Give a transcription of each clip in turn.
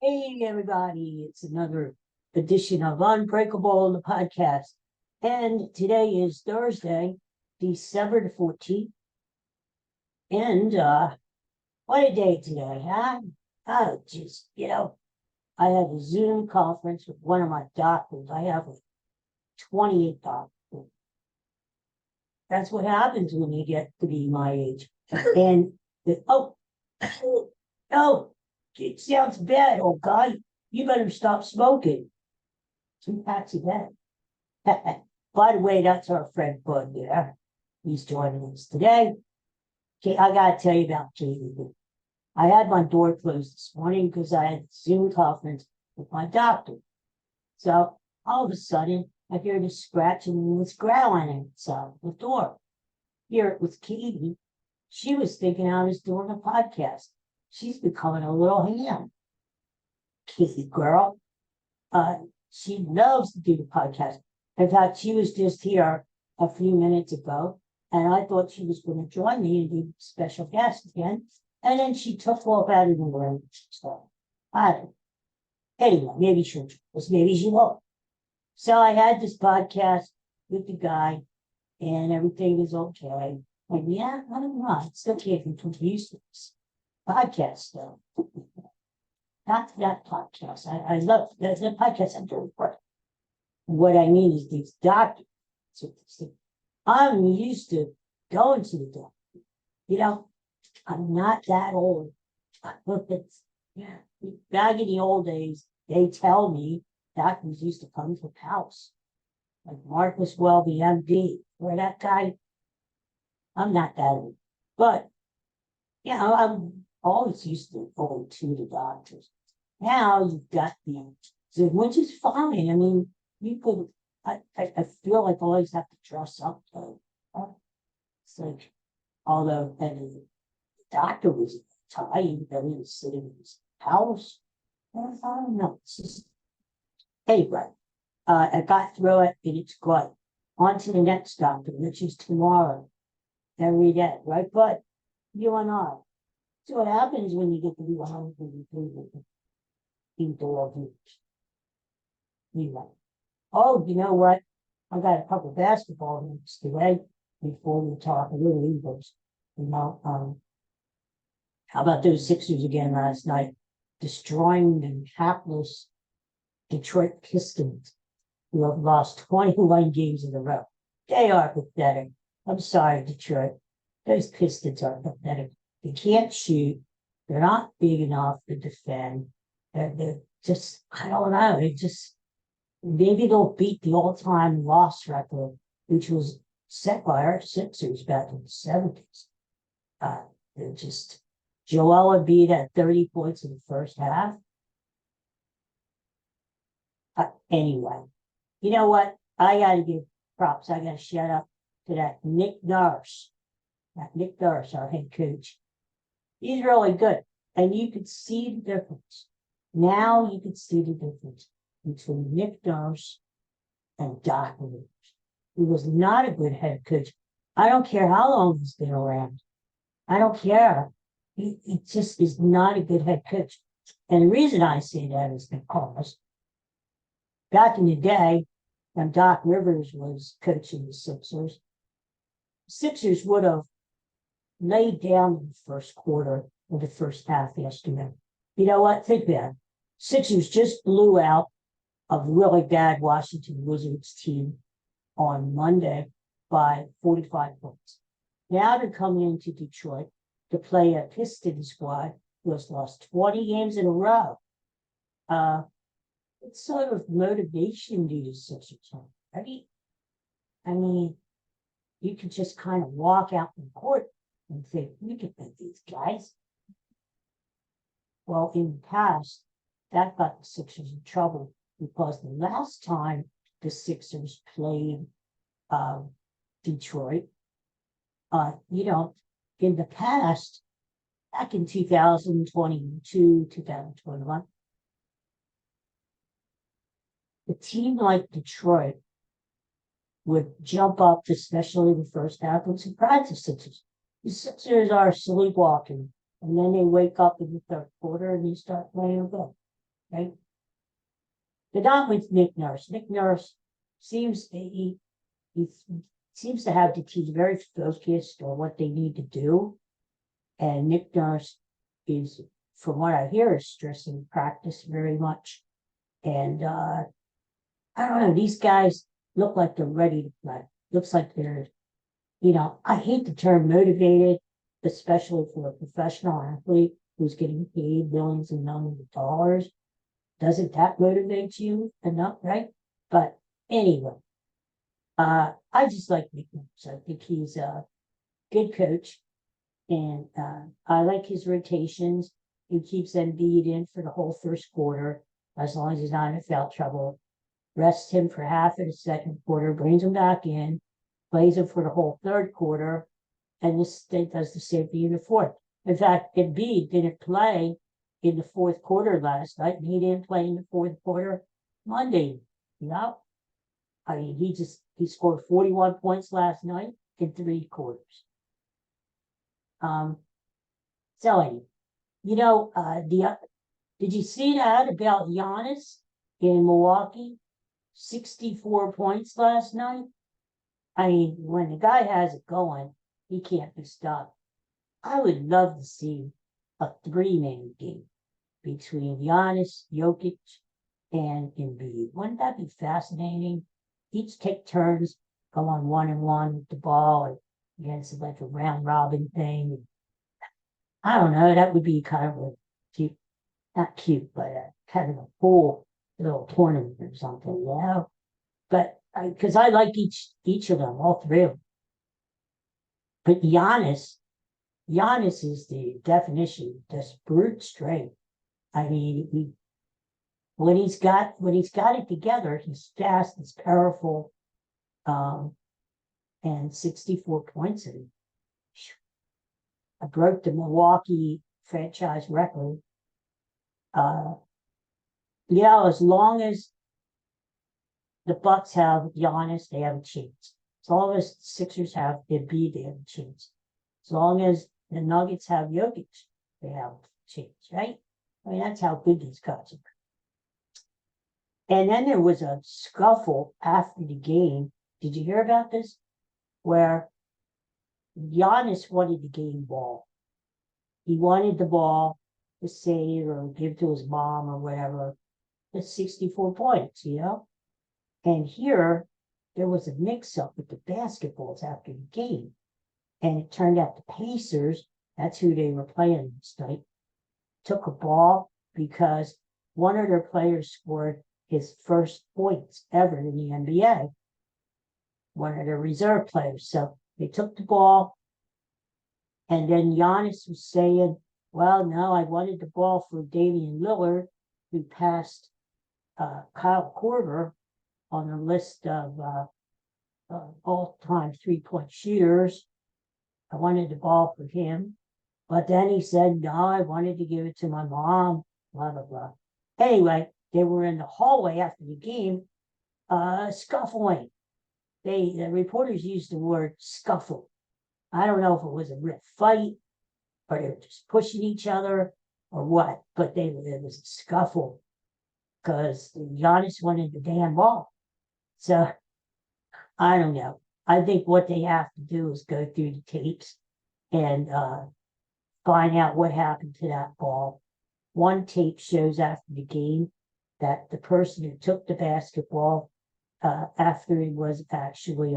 Hey, everybody, it's another edition of Unbreakable, the podcast. And today is Thursday, December the 14th. And what a day today, huh? Oh, just, I had a Zoom conference with one of my doctors. I have like 28 doctors. That's what happens when you get to be my age. And oh, oh, it sounds bad. Oh, God, you better stop smoking. 2 packs a day. By the way, that's our friend Bud there. He's joining us today. Okay, I gotta tell you about Katie. I had my door closed this morning because I had a Zoom conference with my doctor. So all of a sudden, I hear this scratching and this growling outside the door. Here it was Katie. She was thinking I was doing a podcast. She's becoming a little ham. Katie girl. She loves to do the podcast. In fact, she was just here a few minutes ago, and I thought she was going to join me and be special guest again. And then she took off out of the room. So I don't know. Anyway, maybe she'll join us, maybe she won't. So I had this podcast with the guy, and everything is okay. And yeah, I don't know. I still can't get confused with this podcast stuff. Not that podcast. I love the podcast I'm doing. What I mean is these doctors. I'm used to going to the doctor. You know, I'm not that old. Back in the old days, they tell me doctors used to come to the house. Like Marcus Welby, MD, or that guy. I'm not that old. But, I'm always used to going to the doctors. Now you've got which is fine. I mean, you could, I feel like I always have to dress up though. It's like, although the doctor was tired, that he was sitting in his house. I don't know. It's just, anyway, I got through it and it's good. On to the next doctor, which is tomorrow. Every day, right? But you and I. So what happens when you get to be 100 people anyway. Oh, you know what? I got a couple of basketball games today before we talk a little Eagles. How about those Sixers again last night, destroying the hapless Detroit Pistons, who have lost 21 games in a row. They are pathetic. I'm sorry, Detroit. Those Pistons are pathetic. They can't shoot. They're not big enough to defend. They're just, I don't know. It just, maybe they'll beat the all-time loss record, which was set by our Sixers back in the 70s. They're just, Joel Embiid at 30 points in the first half. Anyway, you know what? I got to give props. I got to shout out to that Nick Nurse. That Nick Nurse, our head coach. He's really good. And you could see the difference. Now you could see the difference between Nick Nurse and Doc Rivers. He was not a good head coach. I don't care how long he's been around. I don't care. He just is not a good head coach. And the reason I say that is because back in the day, when Doc Rivers was coaching the Sixers would have laid down in the first quarter of the first half yesterday. You know what? Think about it. Sixers just blew out a really bad Washington Wizards team on Monday by 45 points. Now they're coming into Detroit to play a Pistons squad who has lost 20 games in a row. What sort of motivation do the Sixers have, right? I mean, you can just kind of walk out in court and think, we can beat these guys. Well, in the past, that got the Sixers in trouble because the last time the Sixers played Detroit, in the past, back in 2022, 2021, a team like Detroit would jump up, especially the first half, and surprise the Sixers. The Sixers are sleepwalking, and then they wake up in the third quarter and they start playing again. right? But not with Nick Nurse. Nick Nurse seems he seems to have the team very focused on what they need to do. And Nick Nurse is, from what I hear, is stressing practice very much. And I don't know, these guys look like they're ready to play. Looks like they're, I hate the term motivated, especially for a professional athlete who's getting paid millions and millions of dollars. Doesn't that motivate you enough, right? But anyway, I just like Nick Nurse. I think he's a good coach, and I like his rotations. He keeps Embiid in for the whole first quarter, as long as he's not in foul trouble. Rests him for half of the second quarter, brings him back in, plays him for the whole third quarter, and this state does the same thing in the fourth. In fact, Embiid didn't play in the fourth quarter last night, and he didn't play in the fourth quarter Monday. I mean, he scored 41 points last night in 3 quarters. So anyway, did you see that about Giannis in Milwaukee? 64 points last night. I mean, when the guy has it going, he can't be stopped. I would love to see a 3-man game between Giannis, Jokic, and Embiid. Wouldn't that be fascinating? Each take turns, go on 1-on-1 with the ball, against like a round robin thing. I don't know. That would be kind of a cute, not cute, but kind of a cool little tournament or something, But because I like each of them, all 3 of them. But Giannis is the definition of just brute strength. I mean, when he's got it together, he's fast, he's powerful, and 64 points in it. I broke the Milwaukee franchise record. As long as the Bucks have Giannis, they have a chance. As long as the Sixers have Embiid, they have a chance. As long as the Nuggets have Jokic, they have a chance, right? I mean, that's how good these guys are. And then there was a scuffle after the game. Did you hear about this? Where Giannis wanted the game ball. He wanted the ball to save or give to his mom or whatever. It's 64 points, And here, there was a mix-up with the basketballs after the game. And it turned out the Pacers, that's who they were playing this night, took a ball because one of their players scored his first points ever in the NBA. One of their reserve players. So they took the ball, and then Giannis was saying, well, no, I wanted the ball for Damian Lillard, who passed Kyle Korver on the list of all-time 3-point shooters. I wanted the ball for him. But then he said, no, I wanted to give it to my mom, blah, blah, blah. Anyway, they were in the hallway after the game, scuffling. The reporters used the word scuffle. I don't know if it was a real fight or they were just pushing each other or what, but it was a scuffle because Giannis wanted the damn ball. So I don't know. I think what they have to do is go through the tapes and find out what happened to that ball. One tape shows after the game that the person who took the basketball after he was actually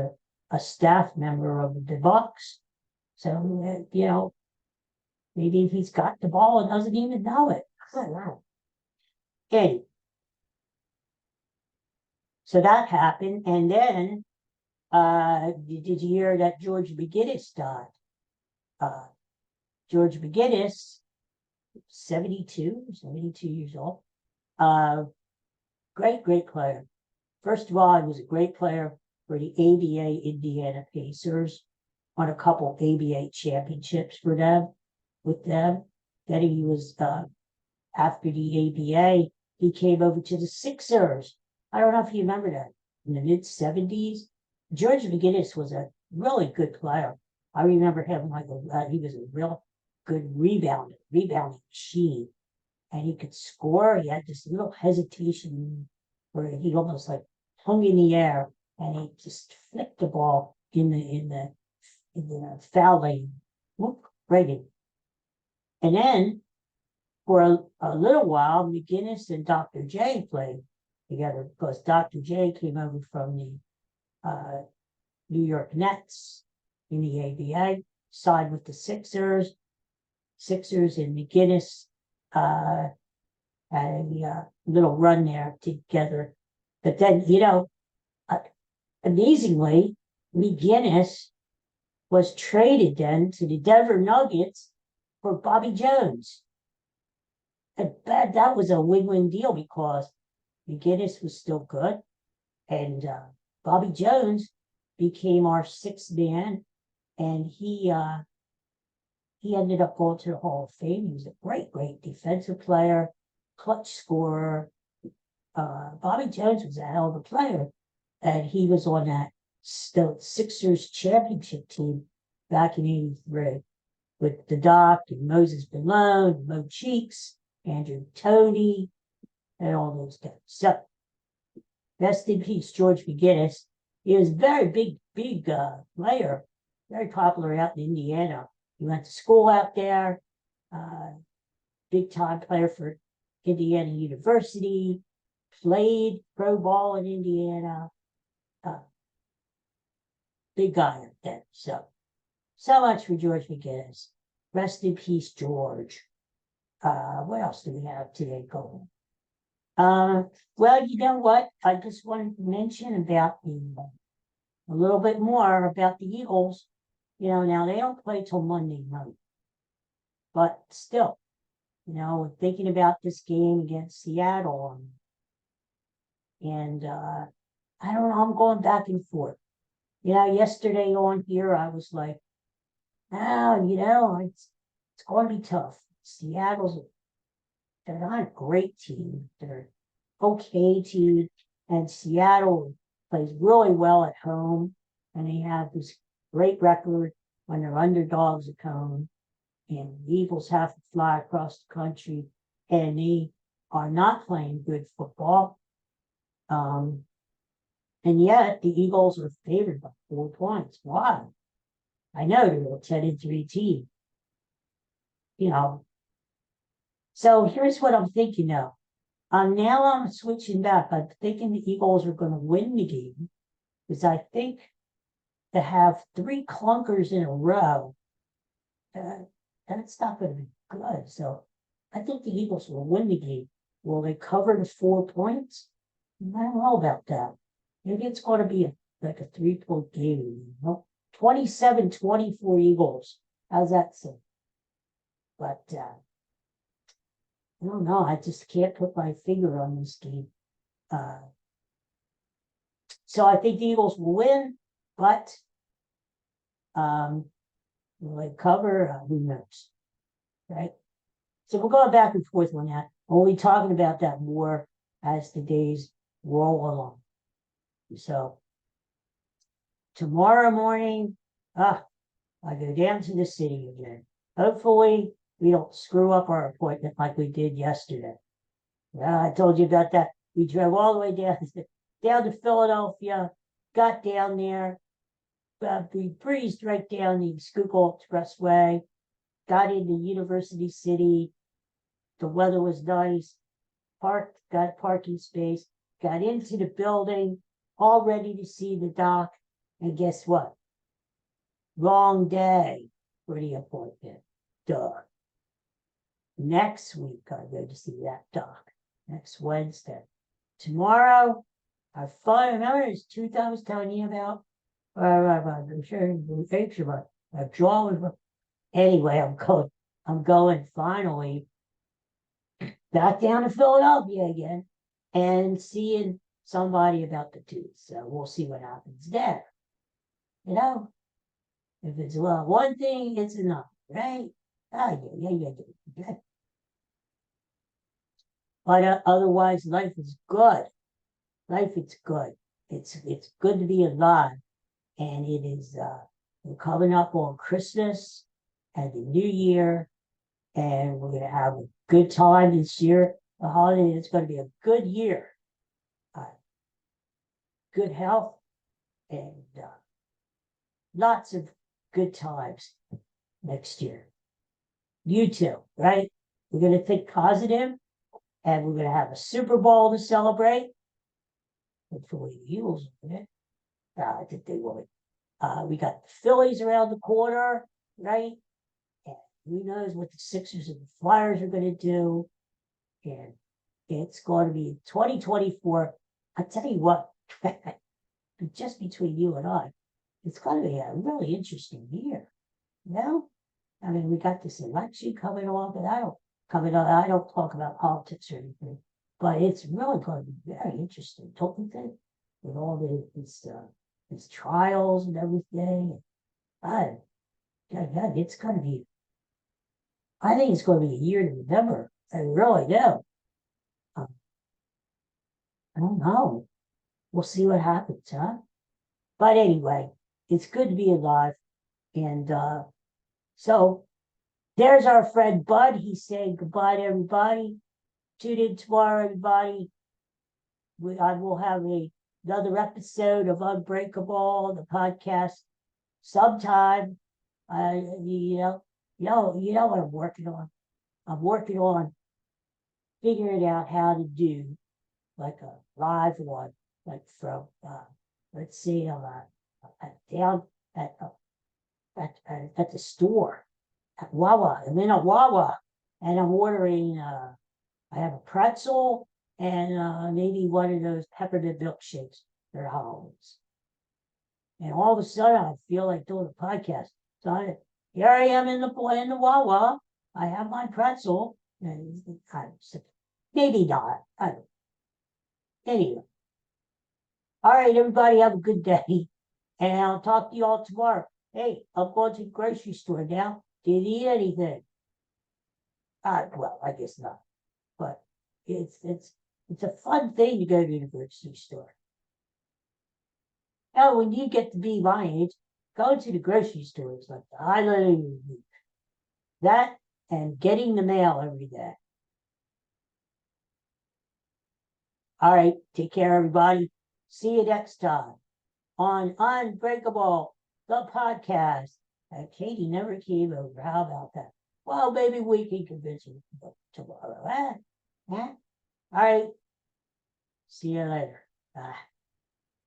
a staff member of the Bucks. So, maybe he's got the ball and doesn't even know it. I don't know. Anyway, so that happened. And then, did you hear that George McGinnis died? George McGinnis, 72 years old. Great player. First of all, he was a great player for the ABA Indiana Pacers, won a couple ABA championships with them. Then he was, after the ABA, he came over to the Sixers. I don't know if you remember that. In the mid-70s, George McGinnis was a really good player. I remember him he was a real good rebounding machine. and he could score. He had this little hesitation where he almost like hung in the air, and he just flicked the ball in the foul lane, whoop, right in. And then for a little while, McGinnis and Dr. J played together because Dr. J came over from the New York Nets in the ABA, side with the Sixers. Sixers and McGinnis had a little run there together. But then, amazingly, McGinnis was traded then to the Denver Nuggets for Bobby Jones. And that was a win-win deal because McGinnis was still good, and Bobby Jones became our sixth man, and he ended up going to the Hall of Fame. He was a great defensive player, clutch scorer. Bobby Jones was a hell of a player, and he was on that Sixers championship team back in '83 with the Doc and Moses Malone, Mo Cheeks, Andrew Toney, and all those guys. So, rest in peace, George McGinnis. He was a very big player, very popular out in Indiana. He went to school out there, big time player for Indiana University, played pro ball in Indiana. Big guy out there. So much for George McGinnis. Rest in peace, George. What else do we have today going? Well, you know what? I just wanted to mention about a little bit more about the Eagles. Now they don't play till Monday night, but still, thinking about this game against Seattle, and I don't know, I'm going back and forth. Yesterday on here, I was like, it's going to be tough. They're not a great team. They're okay team, and Seattle plays really well at home, and they have this great record when they're underdogs at home, and the Eagles have to fly across the country, and they are not playing good football. And yet the Eagles are favored by 4 points. Why? I know they're a 10-3 team. So here's what I'm thinking now. Now I'm switching back. I'm thinking the Eagles are going to win the game because I think to have 3 clunkers in a row, that's not going to be good. So I think the Eagles will win the game. Will they cover the 4 points? I don't know about that. Maybe it's going to be like a 3-point game. 27-24 Eagles. How's that sound? But I don't know. I just can't put my finger on this game. So I think the Eagles will win, but will they cover? Who knows? Right? So we're going back and forth on that. We'll be talking about that more as the days roll along. So tomorrow morning, I go down to the city again. Hopefully, we don't screw up our appointment like we did yesterday. I told you about that. We drove all the way down to Philadelphia, got down there, we breezed right down the Schuylkill Expressway, got into University City. The weather was nice. Parked, got a parking space, got into the building, all ready to see the doc. And guess what? Wrong day for the appointment. Duh. Next week, I go to see that doc. Next Wednesday. Tomorrow, I find, remember this tooth I was telling you about? I'm sure you think about it. My jaw was. Anyway, I'm going finally back down to Philadelphia again and seeing somebody about the tooth. So we'll see what happens there. If it's one thing, it's enough, right? Yeah. But otherwise, life is good. Life is good. It's good to be alive, and it is. We're coming up on Christmas and the New Year, and we're going to have a good time this year. The holiday, it's going to be a good year. Good health and lots of good times next year. You too, right? We're going to think positive, and we're going to have a Super Bowl to celebrate. Hopefully the Eagles win it. I think they will. We got the Phillies around the corner, right? And who knows what the Sixers and the Flyers are going to do. And it's going to be 2024. I tell you what, just between you and I, it's going to be a really interesting year. You know? I mean, we got this election coming on, but I don't talk about politics or anything, but it's really going to be very interesting, don't you think? With all these trials and everything. It's going to be, I think it's going to be a year to remember. I really do. I don't know. We'll see what happens, huh? But anyway, it's good to be alive. And so there's our friend Bud. He's saying goodbye to everybody. Tune in tomorrow, everybody. I will have another episode of Unbreakable, the podcast, sometime. You know what I'm working on. I'm working on figuring out how to do like a live one, like from let's see, down at the store at Wawa. I'm in a Wawa, and I'm ordering. I have a pretzel and maybe one of those peppermint milkshakes for holidays. And all of a sudden, I feel like doing a podcast. So here I am in the Wawa. I have my pretzel, and maybe not. I don't know. Anyway, all right, everybody, have a good day, and I'll talk to you all tomorrow. Hey, I'm going to the grocery store now. Did you eat anything? Well, I guess not, but it's a fun thing to go to the grocery store. Now, when you get to be my age, going to the grocery store is like the highlight of your week. That and getting the mail every day. All right, take care, everybody. See you next time on Unbreakable, the podcast. Katie never came over. How about that? Well, maybe we can convince her tomorrow. All right. See you later. Bye.